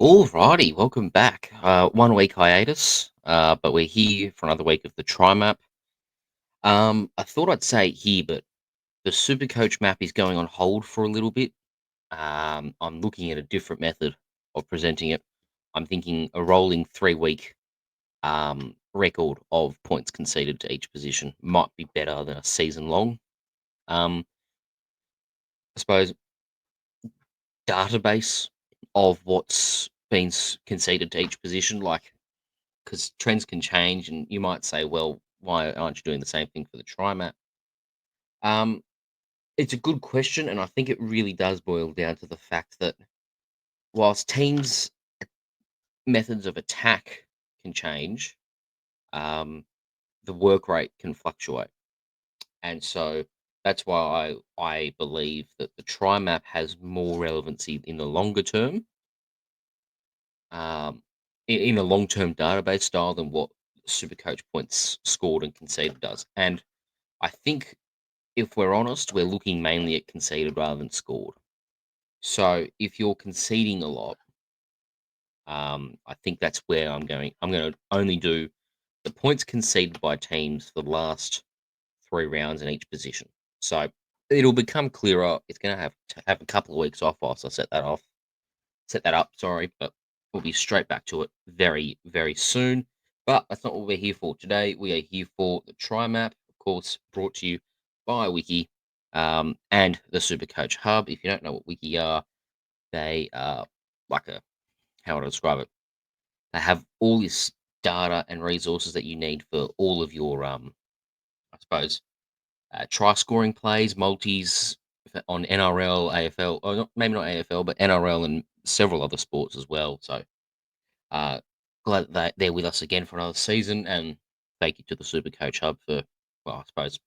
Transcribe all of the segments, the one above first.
Alrighty, welcome back. 1 week hiatus, but we're here for another week of the Tri Map. I thought I'd say here, but the SuperCoach map is going on hold for a little bit. I'm looking at a different method of presenting it. I'm thinking a rolling 3 week record of points conceded to each position might be better than a season long. I suppose database of what's been conceded to each position, like because trends can change, and you might say, well, why aren't you doing the same thing for the tri map? Um, it's a good question, and I think it really does boil down to the fact that whilst teams' methods of attack can change, um, the work rate can fluctuate, and so that's why I believe that the tri map has more relevancy in the longer term, um, in a long term database style than what Supercoach points scored and conceded does, and I think if we're honest, we're looking mainly at conceded rather than scored. So if you're conceding a lot, I think that's where I'm going. I'm going to only do the points conceded by teams for the last 3 rounds in each position. So it'll become clearer. It's going to have a couple of weeks off whilst I set that up. Sorry, but we'll be straight back to it very, very soon. But that's not what we're here for today. We are here for the Tri Map, of course, brought to you by Wiki and the Supercoach Hub. If you don't know what Wiki are, they are like how would I describe it? They have all this data and resources that you need for all of your, I suppose, try scoring plays, multis on NRL, AFL, or maybe not AFL, but NRL and several other sports as well. So glad that they're with us again for another season, and thank you to the Supercoach Hub for, well, I suppose,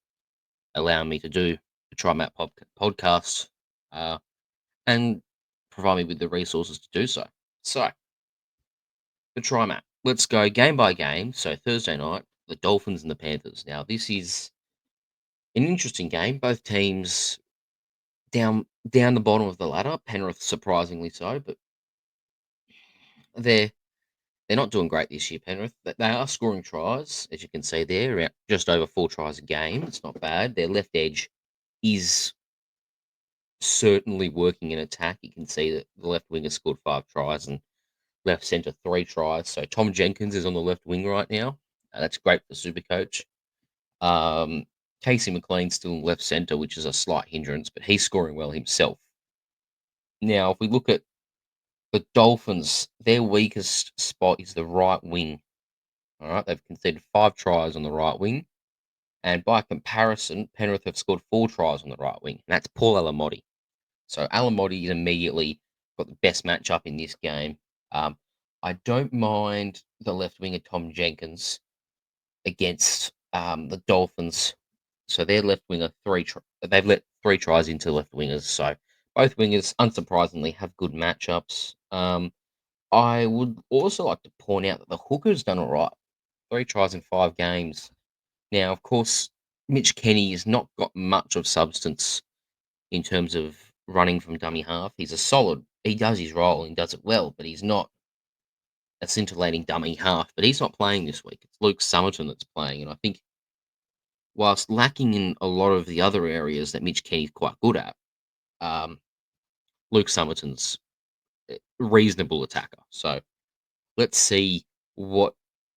allowing me to do the Tri Map podcast uh, and provide me with the resources to do so. So, the Tri Map. Let's go game by game. So, Thursday night, the Dolphins and the Panthers. Now, this is an interesting game. Both teams down the bottom of the ladder. Penrith, surprisingly so, but they're they're not doing great this year. Penrith, but they are scoring tries, as you can see there, around just over 4 tries a game. It's not bad. Their left edge is certainly working in attack. You can see that the left winger scored 5 tries and left centre 3 tries. So Tom Jenkins is on the left wing right now. That's great for Supercoach. Um, Casey McLean's still in left centre, which is a slight hindrance, but he's scoring well himself. Now, if we look at the Dolphins, their weakest spot is the right wing. All right, they've conceded 5 tries on the right wing, and by comparison, Penrith have scored 4 tries on the right wing. And that's Paul Alamotti. So Alamotti is immediately got the best matchup in this game. I don't mind the left winger Tom Jenkins against the Dolphins. So their left winger they've let 3 tries into left wingers. So both wingers, unsurprisingly, have good matchups. I would also like to point out that the hooker's done all right. 3 tries in 5 games. Now, of course, Mitch Kenny has not got much of substance in terms of running from dummy half. He's a solid. He does his role and does it well, but he's not a scintillating dummy half. But he's not playing this week. It's Luke Summerton that's playing, and I think whilst lacking in a lot of the other areas that Mitch Kenny's quite good at, um, Luke Summerton's a reasonable attacker. So let's see what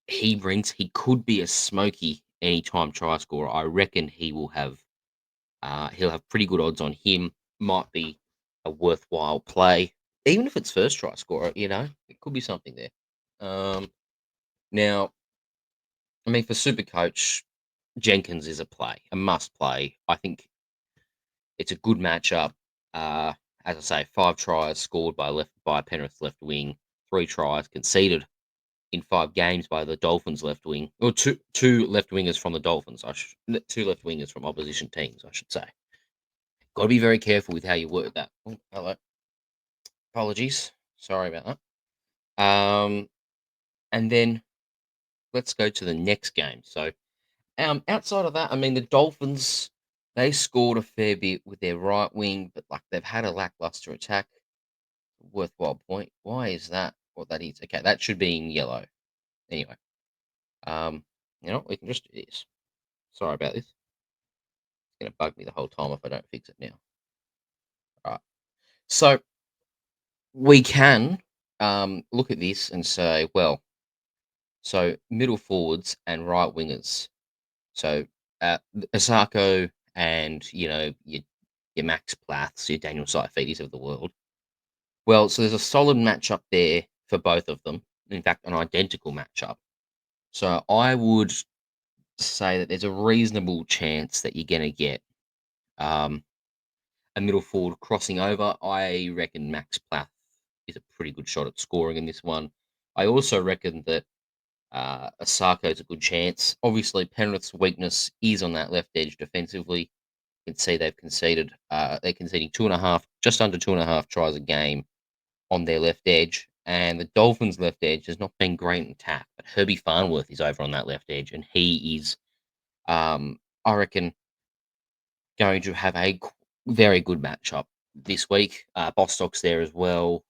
he brings. He could be a smoky anytime try scorer. I reckon he'll have pretty good odds on him. Might be a worthwhile play, even if it's first try scorer. It could be something there. Now, I mean, for Supercoach, Jenkins is a play, a must play. I think it's a good matchup. As I say, 5 tries scored by Penrith's left wing, 3 tries conceded in 5 games by the Dolphins left wing, or two left wingers from the Dolphins. Two left wingers from opposition teams, I should say. Got to be very careful with how you word that. Oh, hello, apologies, sorry about that. And then let's go to the next game. So, outside of that, I mean, the Dolphins, they scored a fair bit with their right wing, but like they've had a lackluster attack. Worthwhile point. Why is that? what that is. Okay, that should be in yellow. Anyway, um, we can just do this. Sorry about this. It's gonna bug me the whole time if I don't fix it now. All right. So we can look at this and say, well, so middle forwards and right wingers. So Asako and your Max Plaths, your Daniel Saifitis of the world. Well, so there's a solid matchup there for both of them. In fact, an identical matchup. So I would say that there's a reasonable chance that you're going to get um, a middle forward crossing over. I reckon Max Plath is a pretty good shot at scoring in this one. I also reckon that Asako is a good chance. Obviously, Penrith's weakness is on that left edge defensively. You can see they've conceded. They're conceding 2.5, just under 2.5 tries a game on their left edge. And the Dolphins' left edge has not been great in attack, but Herbie Farnworth is over on that left edge, and he is, I reckon, going to have a very good matchup this week. Bostock's there as well.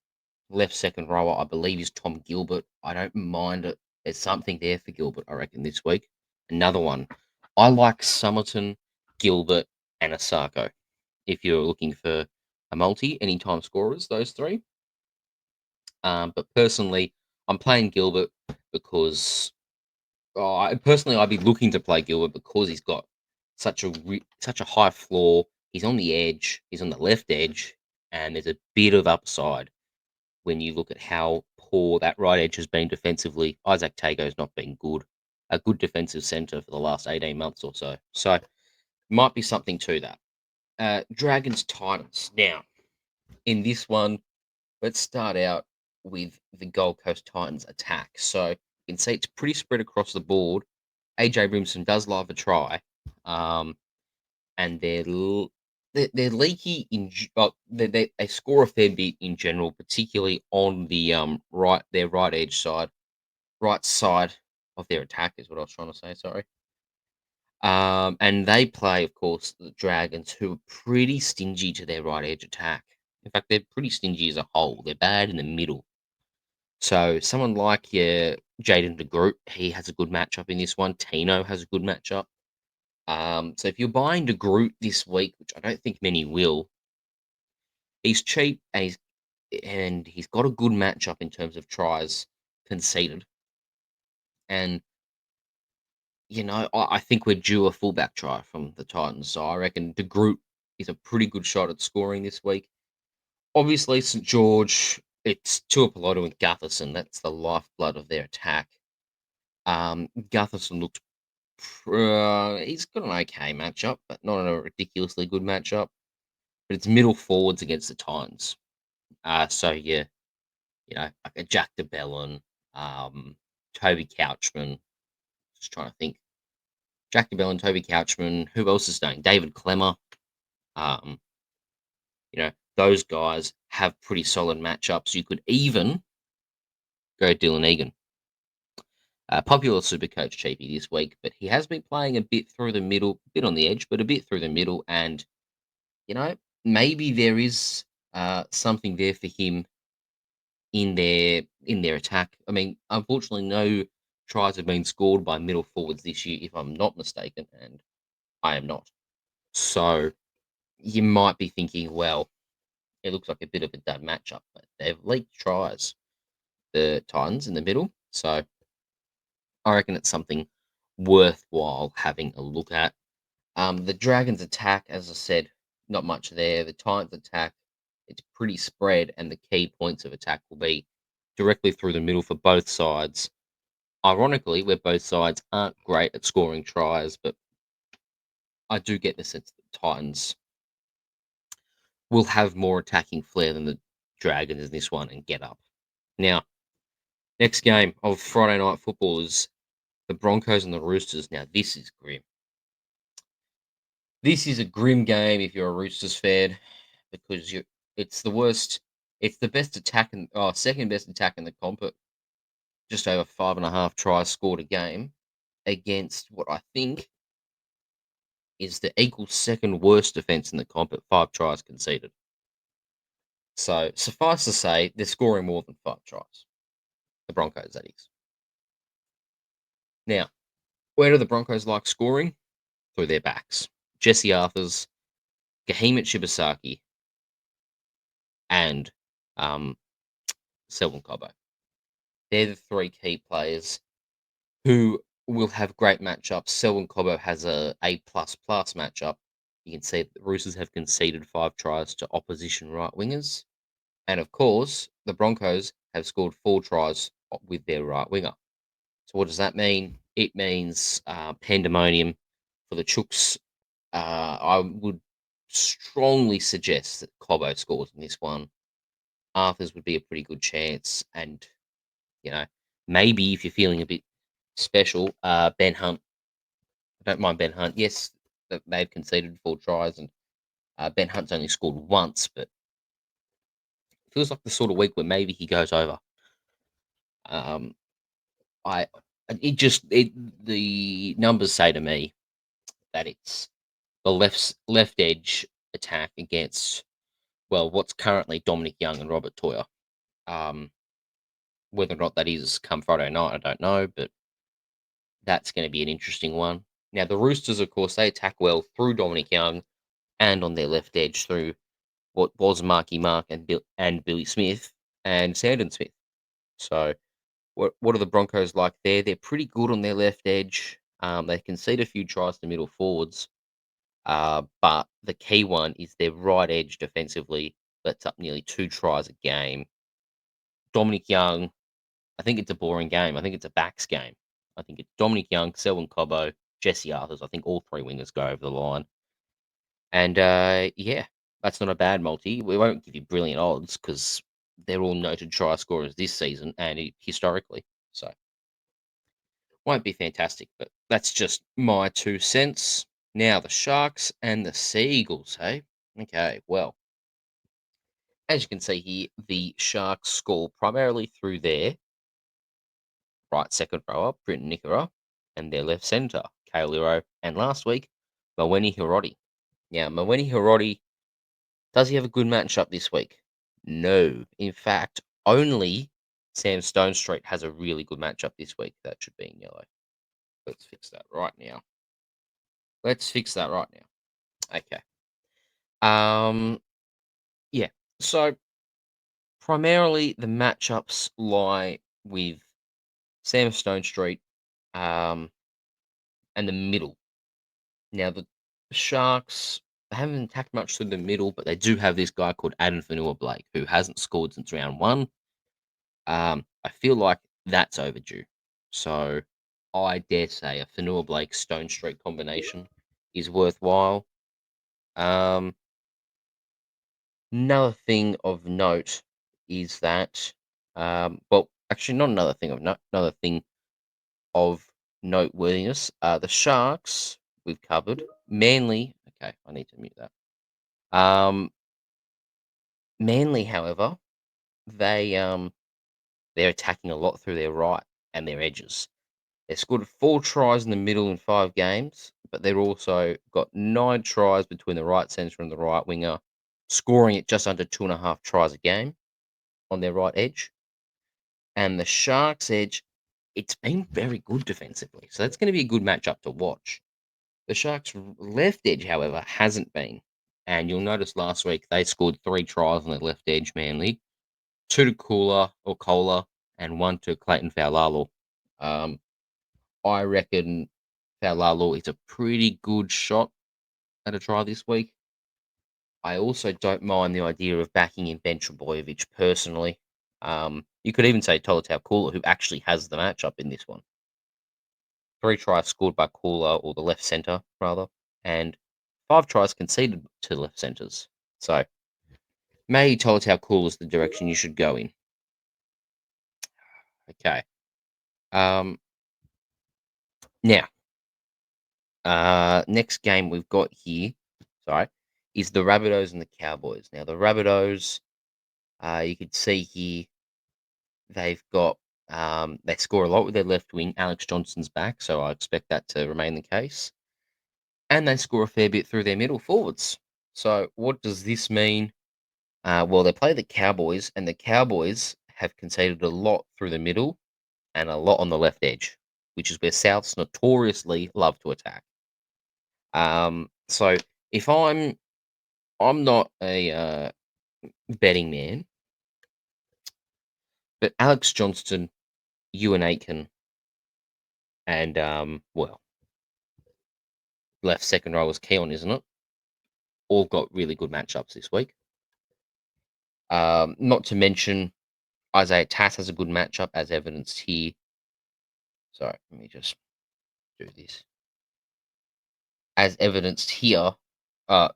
Left second rower, I believe, is Tom Gilbert. I don't mind it. There's something there for Gilbert, I reckon, this week. Another one. I like Summerton, Gilbert, and Asako. If you're looking for a multi, anytime scorers, those three. But personally, I'm playing Gilbert because I'd be looking to play Gilbert because he's got such a high floor. He's on the edge. He's on the left edge, and there's a bit of upside when you look at how poor that right edge has been defensively. Isaac Tago's not been good, a good defensive centre for the last 18 months or so. So, might be something to that. Dragons Titans. Now, in this one, let's start out with the Gold Coast Titans attack. So, you can see it's pretty spread across the board. AJ Brimson does love a try, and they're leaky they score a fair bit in general, particularly on the their right side of their attack is what I was trying to say. Sorry. And they play, of course, the Dragons, who are pretty stingy to their right edge attack. In fact, they're pretty stingy as a whole. They're bad in the middle. So someone like your Jaden DeGroot, he has a good matchup in this one. Tino has a good matchup. So if you're buying DeGroot this week, which I don't think many will, he's cheap and he's got a good matchup in terms of tries conceded. And I think we're due a fullback try from the Titans. So I reckon DeGroot is a pretty good shot at scoring this week. Obviously, St George, it's Tuapolotu and Gutherson. That's the lifeblood of their attack. Gutherson looked he's got an okay matchup, but not a ridiculously good matchup. But it's middle forwards against the Titans. So like a Jack DeBellin, Toby Couchman. Just trying to think. Jack DeBellin, Toby Couchman. Who else is staying? David Clemmer. Um, those guys have pretty solid matchups. You could even go Dylan Egan. Popular SuperCoach cheapie this week, but he has been playing a bit through the middle, bit on the edge, but a bit through the middle, and maybe there is something there for him in their attack. I mean, unfortunately, no tries have been scored by middle forwards this year, if I'm not mistaken, and I am not. So you might be thinking, well, it looks like a bit of a dud matchup, but they've leaked tries, the Titans in the middle. So I reckon it's something worthwhile having a look at. The Dragons attack, as I said, not much there. The Titans attack, it's pretty spread, and the key points of attack will be directly through the middle for both sides. Ironically, where both sides aren't great at scoring tries, but I do get the sense that the Titans will have more attacking flair than the Dragons in this one and get up. Now, next game of Friday Night Football is the Broncos and the Roosters. Now, this is grim. This is a grim game if you're a Roosters fan because it's the worst. It's the best attack and second best attack in the comp at just over 5.5 tries scored a game against what I think is the equal second worst defense in the comp at 5 tries conceded. So suffice to say, they're scoring more than 5 tries. The Broncos, that is. Now, where do the Broncos like scoring? Through their backs. Jesse Arthurs, Gahemet Shibasaki, and um, Selwyn Cobbo. They're the three key players who will have great matchups. Selwyn Cobbo has a A++ matchup. You can see that the Roosters have conceded 5 tries to opposition right wingers. And of course, the Broncos have scored 4 tries with their right winger. So what does that mean? It means pandemonium for the Chooks. I would strongly suggest that Cobbo scores in this one. Arthurs would be a pretty good chance. And, you know, maybe if you're feeling a bit special, Ben Hunt. I don't mind Ben Hunt. Yes, they've conceded 4 tries, and Ben Hunt's only scored once, but it feels like the sort of week where maybe he goes over. Um, I the numbers say to me that it's the left edge attack against, well, what's currently Dominic Young and Robert Toyer. Um, whether or not that is come Friday night, I don't know, but that's going to be an interesting one. Now, the Roosters, of course, they attack well through Dominic Young and on their left edge through what was Marky Mark and Billy Smith and Sandon Smith. So, what are the Broncos like there? They're pretty good on their left edge. They concede a few tries to middle forwards, but the key one is their right edge defensively lets up nearly 2 tries a game. Dominic Young, I think it's a boring game. I think it's a backs game. I think it's Dominic Young, Selwyn Cobbo, Jesse Arthurs. I think all 3 wingers go over the line. And yeah, that's not a bad multi. We won't give you brilliant odds because they're all noted try scorers this season and historically. So won't be fantastic, but that's just my 2 cents. Now the Sharks and the Seagulls, hey? Okay, well, as you can see here, the Sharks score primarily through their right second rower, Britton Nikora, and their left centre, Kale Liro, and last week, Maweni Hiroti. Now, Maweni Hiroti, does he have a good matchup this week? No. In fact, only Sam Stone Street has a really good matchup this week. That should be in yellow. Let's fix that right now. Let's fix that right now. Okay. Yeah. So primarily the matchups lie with Sam Stone Street, and the middle. Now the Sharks, they haven't attacked much through the middle, but they do have this guy called Adam Fanua-Blake who hasn't scored since round 1. I feel like that's overdue. So I dare say a Fanua-Blake Stone Street combination is worthwhile. Um, Another thing of note is that, well, actually, not another thing of note, another thing of noteworthiness. The Sharks we've covered. Manly, okay, I need to mute that. Manly, however, they're attacking a lot through their right and their edges. They scored 4 tries in the middle in 5 games, but they've also got 9 tries between the right centre and the right winger, scoring at just under 2.5 tries a game on their right edge. And the Sharks' edge, it's been very good defensively. So that's going to be a good matchup to watch. The Sharks' left edge, however, hasn't been. And you'll notice last week they scored 3 tries on their left edge, Manly. 2 to Kohler, and 1 to Clayton Faulalo. I reckon Faulalo is a pretty good shot at a try this week. I also don't mind the idea of backing in Ben Trebojevic personally. You could even say Tolutau Kula, who actually has the matchup in this one. 3 tries scored by Kula, or the left centre, rather, and 5 tries conceded to left centres. So, maybe Tolutau Kula is the direction you should go in. Okay. Now, next game we've got here, sorry, is the Rabbitohs and the Cowboys. Now, the Rabbitohs, you could see here, they've got, they score a lot with their left wing. Alex Johnson's back, so I expect that to remain the case. And they score a fair bit through their middle forwards. So, what does this mean? Well, they play the Cowboys, and the Cowboys have conceded a lot through the middle and a lot on the left edge, which is where Souths notoriously love to attack. So if I'm not a betting man, but Alex Johnston, Ewan Aitken, and well, left second row was Keon, isn't it? All got really good matchups this week. Not to mention Isaiah Tass has a good matchup, as evidenced here. Sorry, let me just do this. As evidenced here,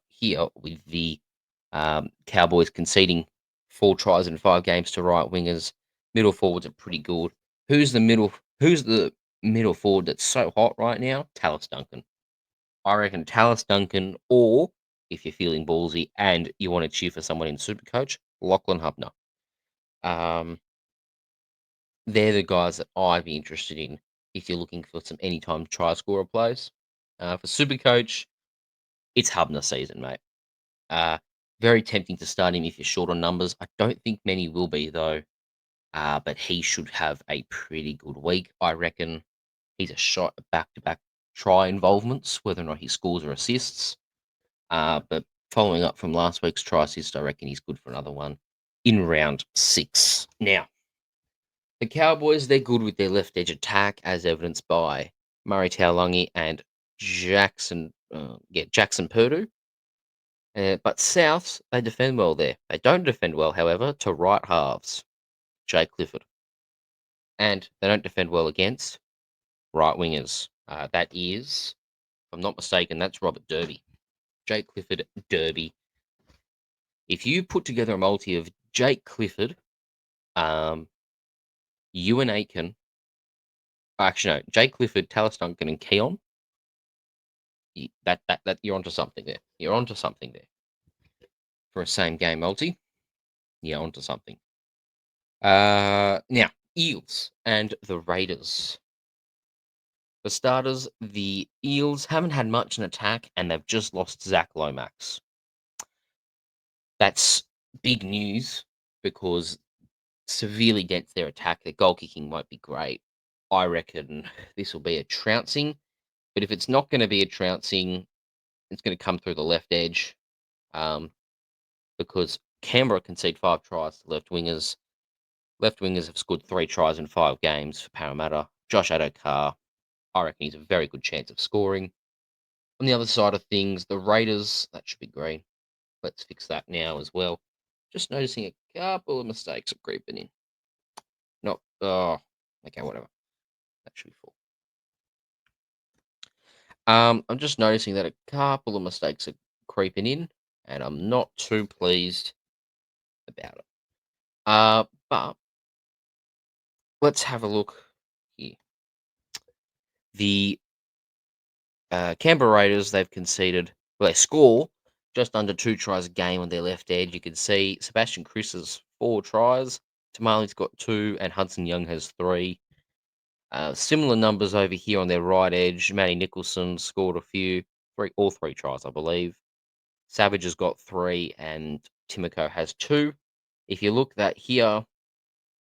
here with the Cowboys conceding 4 tries in 5 games to right wingers. Middle forwards are pretty good. Who's the middle forward that's so hot right now? Tallis Duncan. I reckon Tallis Duncan, or if you're feeling ballsy and you want to cheer for someone in Supercoach, Lachlan Hubner. They're the guys that I'd be interested in if you're looking for some anytime try scorer plays. For Supercoach, it's Hubner season, mate. Very tempting to start him if you're short on numbers. I don't think many will be, though. But he should have a pretty good week. I reckon he's a shot at back-to-back try involvements, whether or not he scores or assists. But following up from last week's try assist, I reckon he's good for another one in round 6. Now, the Cowboys, they're good with their left edge attack, as evidenced by Murray Taulagi and Jackson Purdue. But Souths, they defend well there. They don't defend well, however, to right halves, Jay Clifford. And they don't defend well against right wingers. That is, if I'm not mistaken, that's Robert Derby. Jake Clifford, Derby. If you put together a multi of Jake Clifford, Ewan Aitken, actually no, Jake Clifford, Tallis Duncan, and Keon, that you're onto something there. You're onto something there. For a same game multi, you're onto something. Now, Eels and the Raiders. For starters, the Eels haven't had much in attack, and they've just lost Zach Lomax. That's big news because severely dents their attack. Their goal kicking won't be great. I reckon this will be a trouncing, but if it's not going to be a trouncing, it's going to come through the left edge, because Canberra concede 5 tries to left wingers. Left wingers have scored 3 tries in 5 games for Parramatta. Josh Adokar, I reckon he's a very good chance of scoring. On the other side of things, the Raiders, that should be green. Let's fix that now as well. Just noticing a couple of mistakes are creeping in. Okay, whatever. That should be full. I'm just noticing that a couple of mistakes are creeping in, and I'm not too pleased about it. But let's have a look here. The Canberra Raiders, they've conceded, well, they score just under 2 tries a game on their left edge. You can see Sebastian Chris has 4 tries, Tamale's got 2, and Hudson Young has 3. Similar numbers over here on their right edge. Matty Nicholson scored all 3 tries, I believe. Savage has got 3, and Timoko has 2. If you look that here,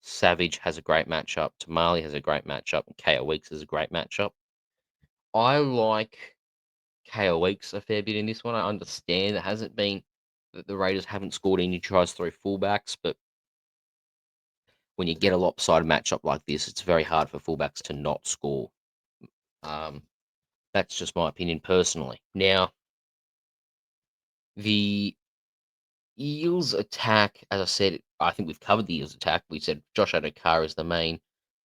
Savage has a great matchup, Tamale has a great matchup, and KO Weeks has a great matchup. I like KO Weeks a fair bit in this one. I understand it hasn't been that the Raiders haven't scored any tries through fullbacks, but when you get a lopsided matchup like this, it's very hard for fullbacks to not score. That's just my opinion personally. Now, the Eels attack, as I said, I think we've covered the Eels attack. We said Josh Adokar is the main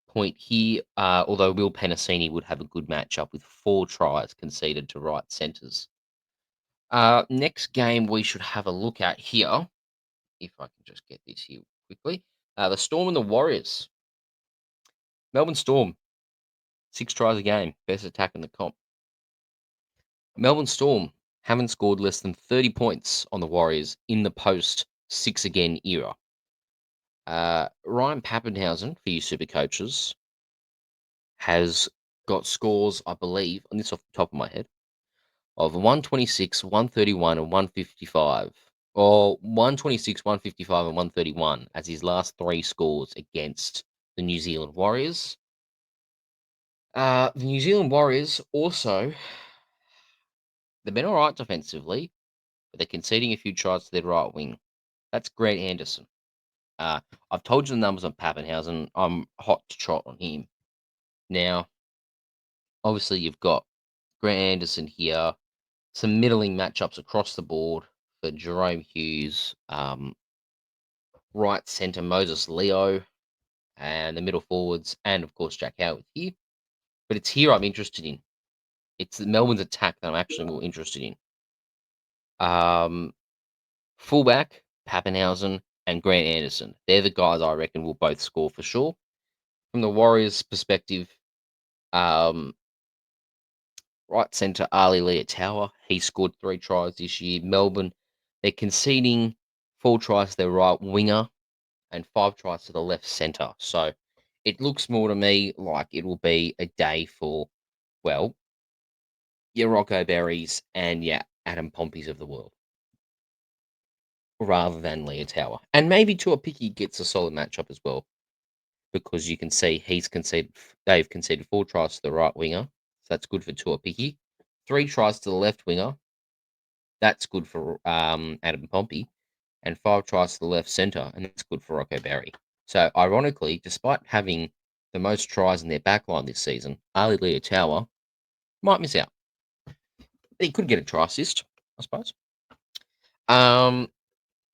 point here, although Will Penasini would have a good matchup with 4 tries conceded to right centres. Next game we should have a look at here, if I can just get this here quickly. The Storm and the Warriors. Melbourne Storm, 6 tries a game, best attack in the comp. Melbourne Storm haven't scored less than 30 points on the Warriors in the post-6 again era. Ryan Pappenhausen, for you super coaches, has got scores, I believe, on this off the top of my head, of 126, 131, and 155 Or 126, 155, and 131 as his last three scores against the New Zealand Warriors. The New Zealand Warriors also, they've been all right defensively, but they're conceding a few tries to their right wing. That's Grant Anderson. Uh, I've told you the numbers on Pappenhausen. I'm hot to trot on him. Now, obviously, you've got Grant Anderson here. Some middling matchups across the board for Jerome Hughes, right centre Moses Leo, and the middle forwards, and of course Jack Howard here. But it's here I'm interested in. It's Melbourne's attack that I'm actually more interested in. Fullback, Pappenhausen, and Grant Anderson. They're the guys I reckon will both score for sure. From the Warriors' perspective, um, right centre Ali Leotawa. He scored 3 tries this year. Melbourne, they're conceding 4 tries to their right winger and 5 tries to the left centre. So it looks more to me like it will be a day for, well, your Rocco Berries and your Adam Pompeys of the world, rather than Leotawa. And maybe Tua Picky gets a solid matchup as well, because you can see they've conceded 4 tries to the right winger. So that's good for Tua Picky. 3 tries to the left winger. That's good for Adam Pompey. And 5 tries to the left centre, and that's good for Rocco Berry. So, ironically, despite having the most tries in their backline this season, Ali Leotawa might miss out. He could get a try assist, I suppose. And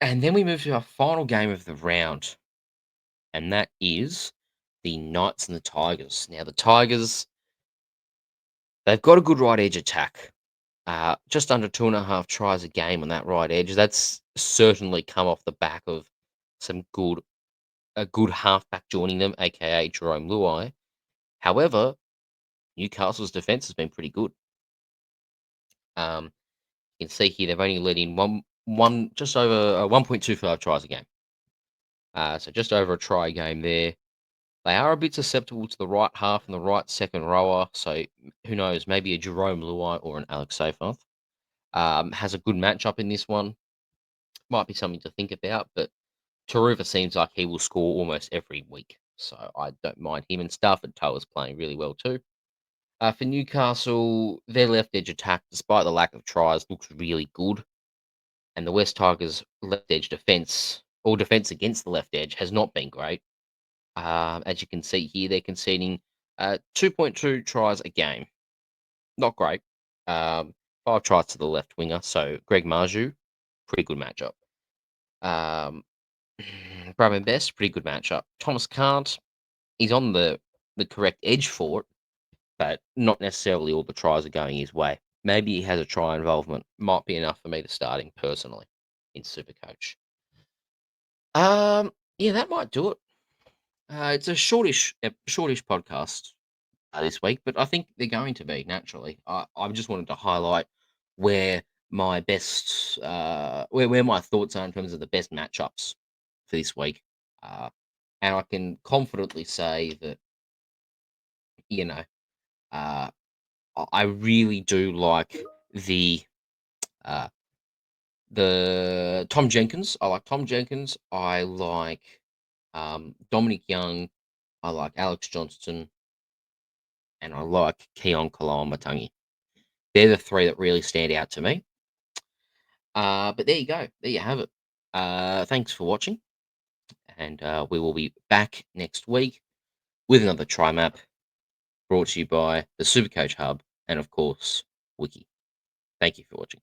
then we move to our final game of the round, and that is the Knights and the Tigers. Now, the Tigers, they've got a good right edge attack. Just under 2.5 tries a game on that right edge. That's certainly come off the back of a good halfback joining them, aka Jerome Luai. However, Newcastle's defense has been pretty good. You can see here they've only let in just over 1.25 tries a game. So just over a try a game there. They are a bit susceptible to the right half and the right second rower. So who knows? Maybe a Jerome Luai or an Alex Seyfarth has a good matchup in this one. Might be something to think about, but Taruva seems like he will score almost every week. So I don't mind him. And Stafford Tower's playing really well too. For Newcastle, their left edge attack, despite the lack of tries, looks really good. And the West Tigers' left edge defense, or defense against the left edge, has not been great. As you can see here, they're conceding 2.2 tries a game. Not great. 5 tries to the left winger. So Greg Marju, pretty good matchup. Bradman Best, pretty good matchup. Thomas Can't, he's on the correct edge for it, but not necessarily all the tries are going his way. Maybe he has a try involvement. Might be enough for me to start him personally in SuperCoach. Yeah, that might do it. It's a shortish podcast this week, but I think they're going to be naturally. I just wanted to highlight where my best, where my thoughts are in terms of the best matchups for this week, and I can confidently say that you know, uh, I really do like the uh, Tom Jenkins. I like Tom Jenkins. I like Dominic Young. I like Alex Johnston, and I like Keon Kalamatangi. They're the 3 that really stand out to me. But there you go. There you have it. Thanks for watching, and we will be back next week with another try map brought to you by the Supercoach Hub and, of course, Wiki. Thank you for watching.